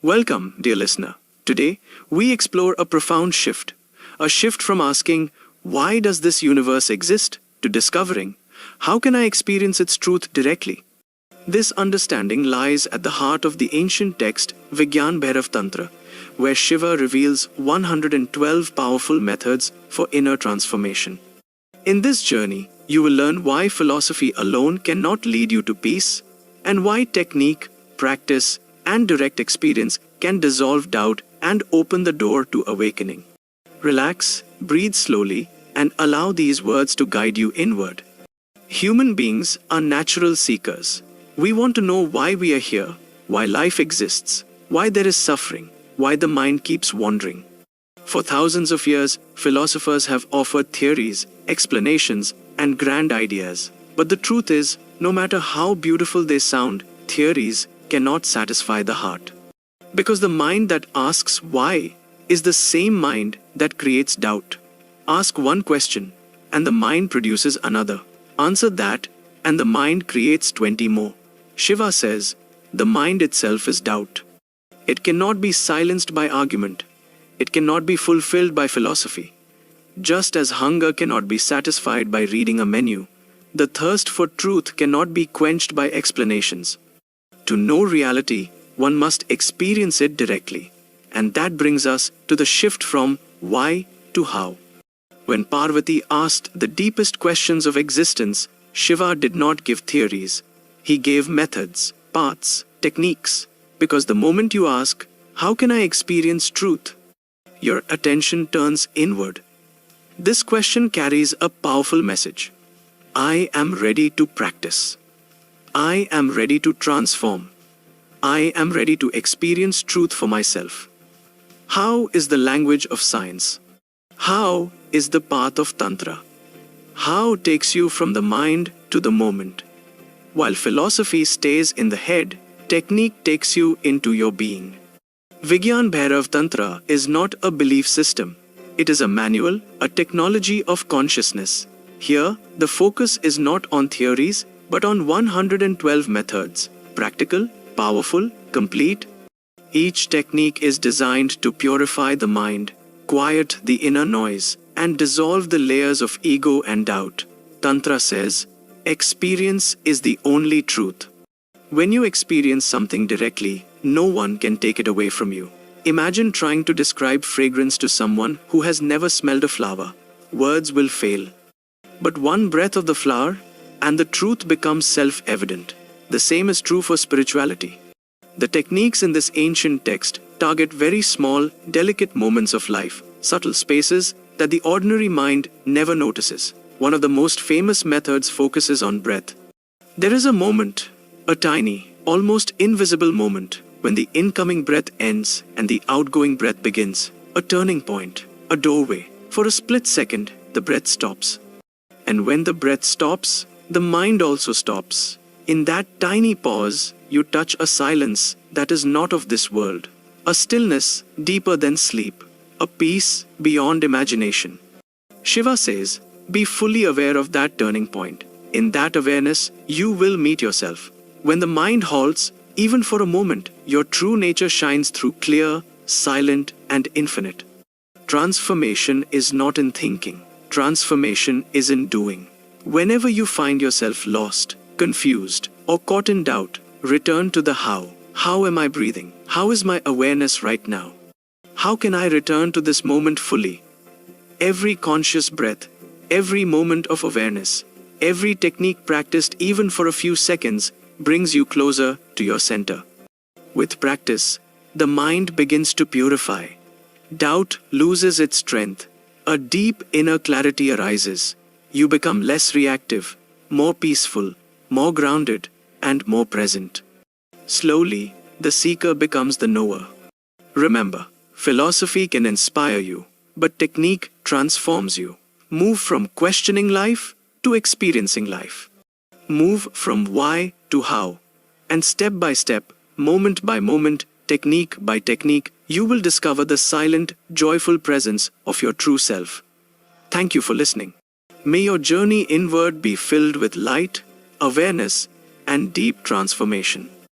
Welcome, dear listener. Today, we explore a profound shift. A shift from asking, why does this universe exist, to discovering, how can I experience its truth directly? This understanding lies at the heart of the ancient text Vigyan Bhairav Tantra, where Shiva reveals 112 powerful methods for inner transformation. In this journey, you will learn why philosophy alone cannot lead you to peace, and why technique, practice, and direct experience can dissolve doubt and open the door to awakening. Relax, breathe slowly, and allow these words to guide you inward. Human beings are natural seekers. We want to know why we are here, why life exists, why there is suffering, why the mind keeps wandering. For thousands of years, philosophers have offered theories, explanations, and grand ideas. But the truth is, no matter how beautiful they sound, theories cannot satisfy the heart. Because the mind that asks why is the same mind that creates doubt. Ask one question, and the mind produces another. Answer that, and the mind creates 20 more. Shiva says, the mind itself is doubt. It cannot be silenced by argument. It cannot be fulfilled by philosophy. Just as hunger cannot be satisfied by reading a menu, the thirst for truth cannot be quenched by explanations. To know reality, one must experience it directly. And that brings us to the shift from why to how. When Parvati asked the deepest questions of existence, Shiva did not give theories. He gave methods, paths, techniques. Because the moment you ask, how can I experience truth? Your attention turns inward. This question carries a powerful message. I am ready to practice. I am ready to transform. I am ready to experience truth for myself. How is the language of science? How is the path of Tantra? How takes you from the mind to the moment? While philosophy stays in the head, technique takes you into your being. Vigyan Bhairav Tantra is not a belief system. It is a manual, a technology of consciousness. Here, the focus is not on theories, but on 112 methods, practical, powerful, complete. Each technique is designed to purify the mind, quiet the inner noise, and dissolve the layers of ego and doubt. Tantra says, experience is the only truth. When you experience something directly, no one can take it away from you. Imagine trying to describe fragrance to someone who has never smelled a flower. Words will fail. But one breath of the flower, and the truth becomes self-evident. The same is true for spirituality. The techniques in this ancient text target very small, delicate moments of life, subtle spaces that the ordinary mind never notices. One of the most famous methods focuses on breath. There is a moment, a tiny, almost invisible moment, when the incoming breath ends and the outgoing breath begins. A turning point, a doorway. For a split second, the breath stops. And when the breath stops, the mind also stops. In that tiny pause, you touch a silence that is not of this world. A stillness deeper than sleep. A peace beyond imagination. Shiva says, be fully aware of that turning point. In that awareness, you will meet yourself. When the mind halts, even for a moment, your true nature shines through clear, silent, and infinite. Transformation is not in thinking. Transformation is in doing. Whenever you find yourself lost, confused, or caught in doubt, return to the how. How am I breathing? How is my awareness right now? How can I return to this moment fully? Every conscious breath, every moment of awareness, every technique practiced even for a few seconds brings you closer to your center. With practice, the mind begins to purify. Doubt loses its strength. A deep inner clarity arises. You become less reactive, more peaceful, more grounded, and more present. Slowly, the seeker becomes the knower. Remember, philosophy can inspire you, but technique transforms you. Move from questioning life to experiencing life. Move from why to how. And step by step, moment by moment, technique by technique, you will discover the silent, joyful presence of your true self. Thank you for listening. May your journey inward be filled with light, awareness, and deep transformation.